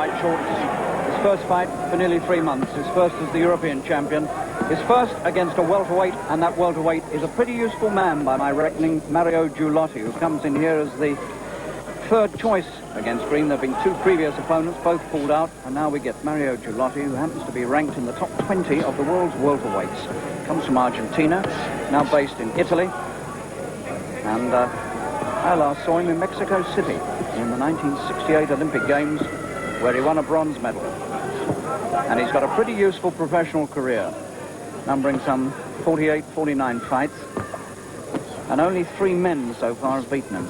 white shorts. His first fight for nearly 3 months. His first as the European champion. His first against a welterweight, and that welterweight is a pretty useful man by my reckoning, Mario Guillotti, who comes in here as the third choice against Green. There have been 2 previous opponents, both pulled out, and now we get Mario Guillotti, who happens to be ranked in the top 20 of the world's welterweights. Comes from Argentina, now based in Italy, and I last saw him in Mexico City in the 1968 Olympic Games, where he won a bronze medal. And he's got a pretty useful professional career, numbering some 48, 49 fights, and only 3 men so far have beaten him.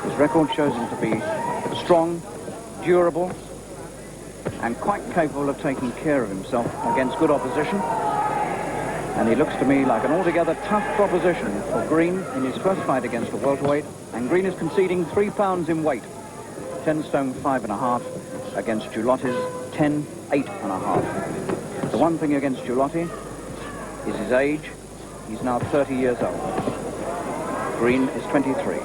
His record shows him to be strong, durable, and quite capable of taking care of himself against good opposition. And he looks to me like an altogether tough proposition for Green in his first fight against a welterweight. And Green is conceding 3 pounds in weight, 10 stone 5.5 against Guillotti's 10, 8.5. The one thing against Guillotti is his age. He's now 30 years old. Green is 23.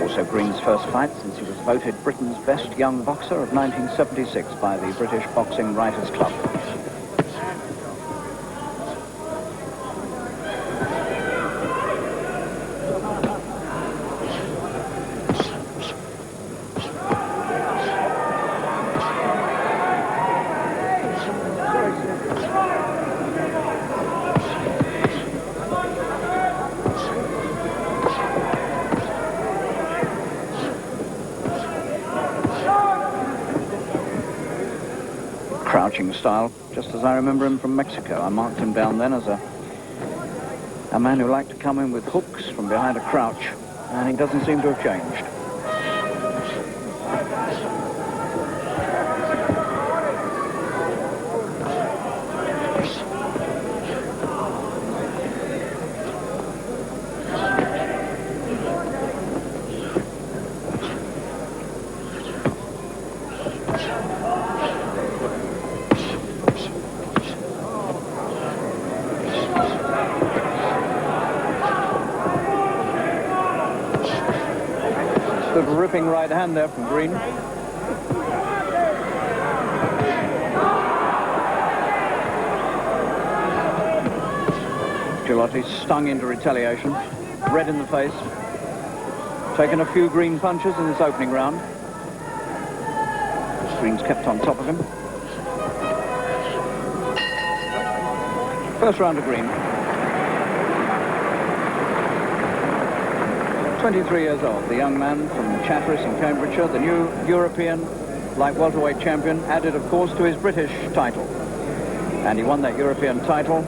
Also Green's first fight since he was voted Britain's best young boxer of 1976 by the British Boxing Writers Club. Crouching style, just as I remember him from Mexico. I marked him down then as a man who liked to come in with hooks from behind a crouch, and he doesn't seem to have changed. Good ripping right hand there from Green. Guillotti stung into retaliation, red in the face, taken a few Green punches in this opening round. Green's kept on top of him. First round to Green. 23 years old, the young man from Chatteris in Cambridgeshire, the new European light welterweight champion, added, of course, to his British title. And he won that European title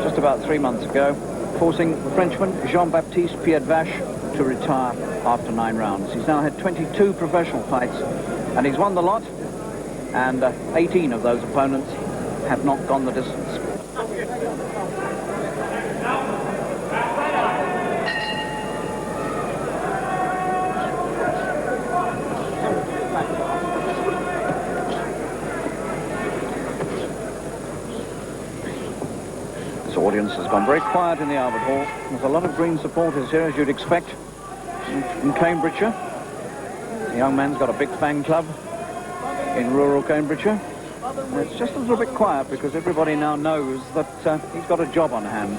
just about 3 months ago, forcing the Frenchman Jean-Baptiste Piedvache to retire after 9 rounds. He's now had 22 professional fights, and he's won the lot, and 18 of those opponents have not gone the distance. This audience has gone very quiet in the Albert Hall. There's a lot of Green supporters here, as you'd expect, in Cambridgeshire. The young man's got a big fan club in rural Cambridgeshire. And it's just a little bit quiet because everybody now knows that he's got a job on hand.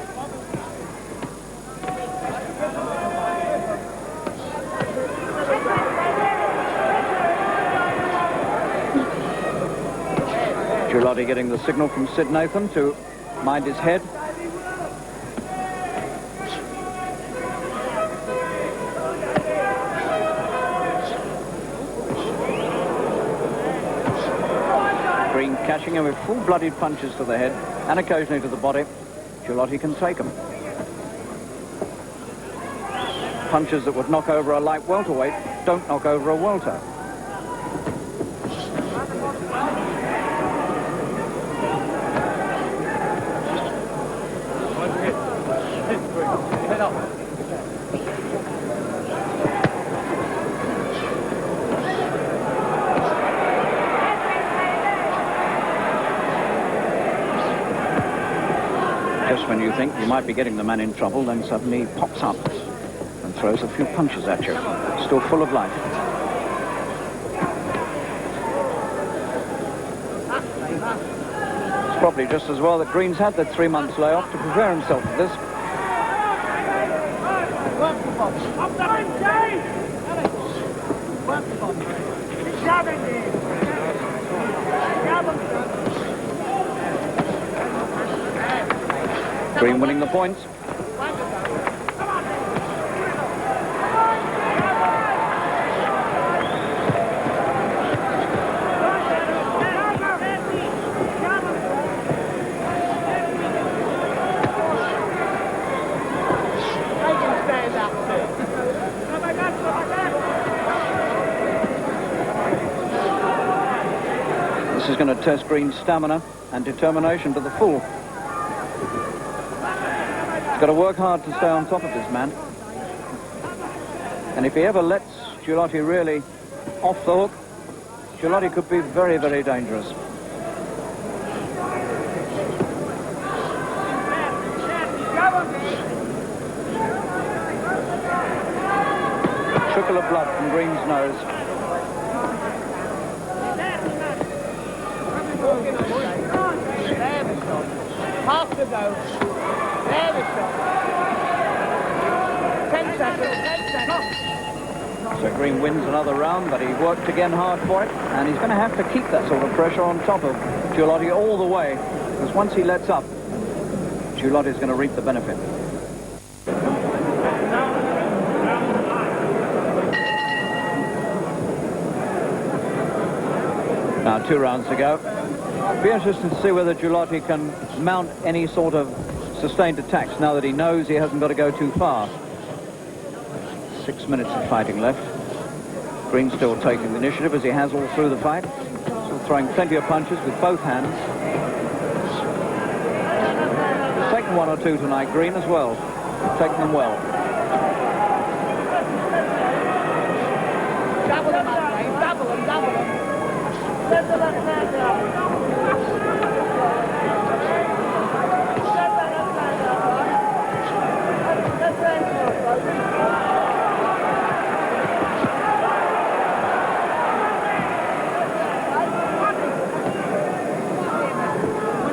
Guillotti getting the signal from Sid Nathan to mind his head. Green catching him with full-blooded punches to the head and occasionally to the body. Guillotti can take them. Punches that would knock over a light welterweight don't knock over a welter. just when you think you might be getting the man in trouble, then suddenly he pops up and throws a few punches at you. Still full of life. It's probably just as well that Green's had that 3 months layoff to prepare himself for this. Green winning the points. This is going to test Green's stamina and determination to the full. He's got to work hard to stay on top of this man. And if he ever lets Guillotti really off the hook, Guillotti could be very, very dangerous. A trickle of blood from Green's nose. Half to go. There we go. 10 seconds, 10 seconds. So Green wins another round, but he worked again hard for it, and he's going to have to keep that sort of pressure on top of Guillotti all the way, because once he lets up, Guillotti's going to reap the benefit. Now 2 rounds to go. Be interested to see whether Guillotti can mount any sort of sustained attacks now that he knows he hasn't got to go too far. 6 minutes of fighting left. Green still taking the initiative as he has all through the fight. Still throwing plenty of punches with both hands. He's taken 1 or 2 tonight, Green as well. Taking them well. Double them up, mate. Double them, double them. Let the left hand out.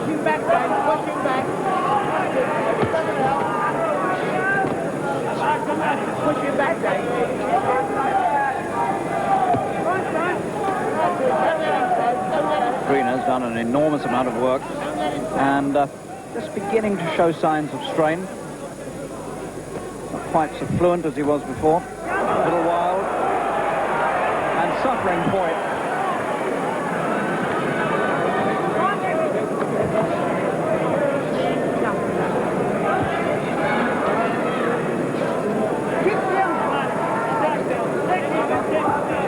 Pushing back, Dave. Pushing back. Pushing back, Dave. Green has done an enormous amount of work and just beginning to show signs of strain. Not quite so fluent as he was before. A little wild and suffering for it.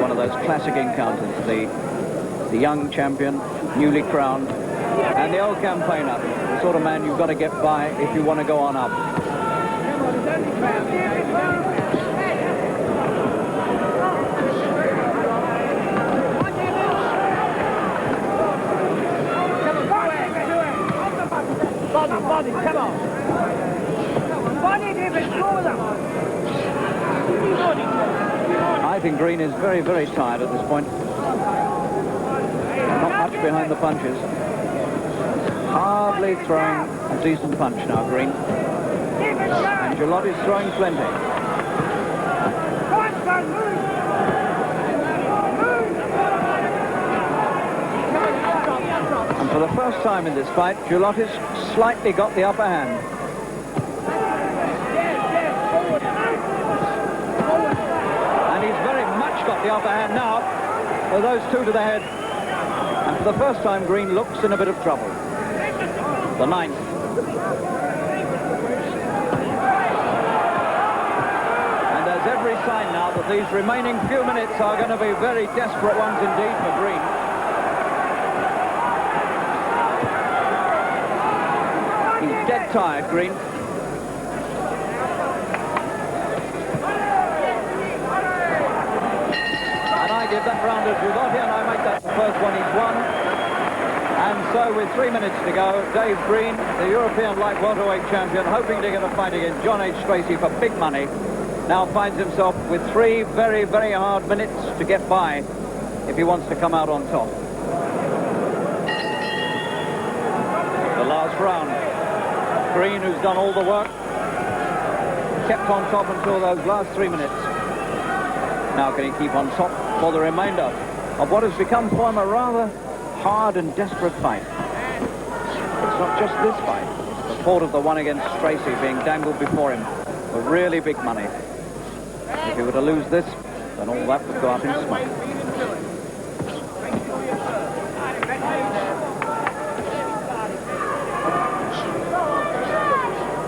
One of those classic encounters, the young champion, newly crowned, and the old campaigner, the sort of man you've got to get by if you want to go on up. Body, come on. Body, David, go them. I think Green is very, very tired at this point. Not much behind the punches. Hardly throwing a decent punch now, Green. And Guillotti's throwing plenty. And for the first time in this fight, Guillotti's slightly got the upper hand. And he's very much got the upper hand now with those 2 to the head. And for the first time, Green looks in a bit of trouble. The 9th. And there's every sign now that these remaining few minutes are going to be very desperate ones indeed for Green. He's dead tired, Green. And I give that round to Guillotti, and I make that the first one he's won. And so with 3 minutes to go, Dave Green, the European light welterweight champion, hoping to get a fight against John H. Tracy for big money, now finds himself with 3 very, very hard minutes to get by if he wants to come out on top. The last round. Green, who's done all the work, kept on top until those last 3 minutes. Now can he keep on top for the remainder of what has become for him a rather hard and desperate fight? It's not just this fight. The thought of the one against Tracy being dangled before him for really big money. If he were to lose this, then all that would go up in smoke.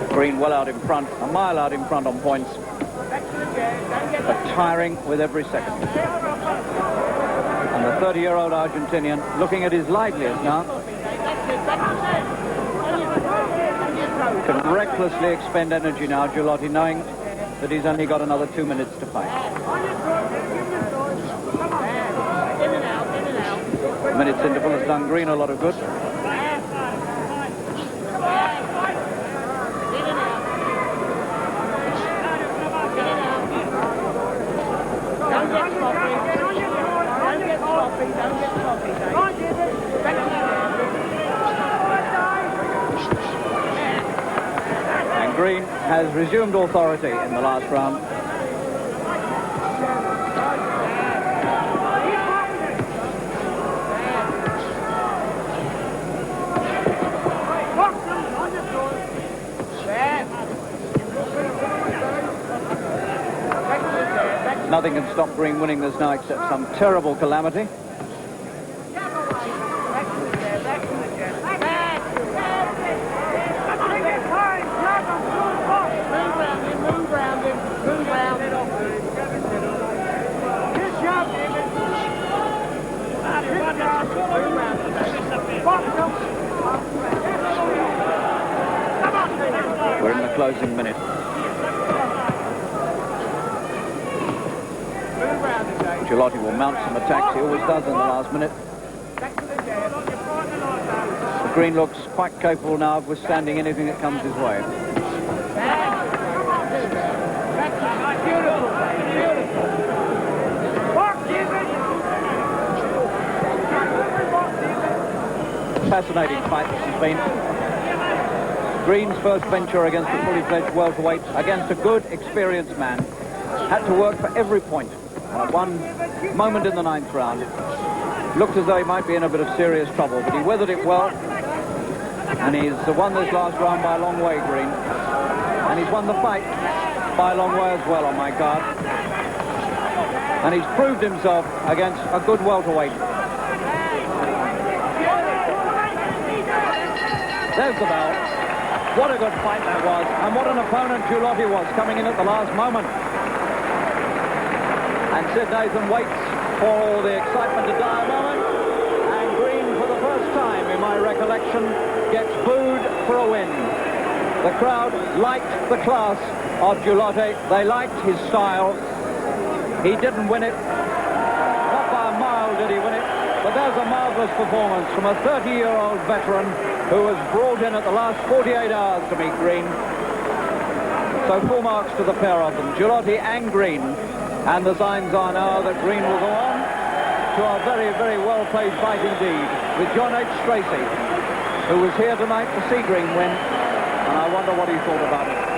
Green well out in front, a mile out in front on points, but tiring with every second. And the 30-year-old Argentinian looking at his liveliest now. Can recklessly expend energy now, Guillotti, knowing that he's only got another 2 minutes to fight. The minute's interval has done Green a lot of good. And Green has resumed authority in the last round. Nothing can stop Green winning this now except some terrible calamity. We're in the closing minute. Guillotti will mount some attacks. He always does in the last minute. Green looks quite capable now of withstanding anything that comes his way. Fascinating fight this has been. Green's first venture against a fully fledged welterweight, against a good, experienced man. Had to work for every point. And at one moment in the 9th round, looked as though he might be in a bit of serious trouble, but he weathered it well. And he's won this last round by a long way, Green. And he's won the fight by a long way as well, on my card. And he's proved himself against a good welterweight. There's the bell. What a good fight that was, and what an opponent Guillotti was, coming in at the last moment. And Sid Nathan waits for the excitement to die a moment, and Green, for the first time in my recollection, gets booed for a win. The crowd liked the class of Guillotti. They liked his style. He didn't win it. Not by a mile did he win it, but there's a marvellous performance from a 30-year-old veteran who was brought in at the last 48 hours to meet Green. So full marks to the pair of them, Guillotti and Green. And the signs are now that Green will go on to a very, very well-played fight indeed with John H. Tracy, who was here tonight to see Green win, and I wonder what he thought about it.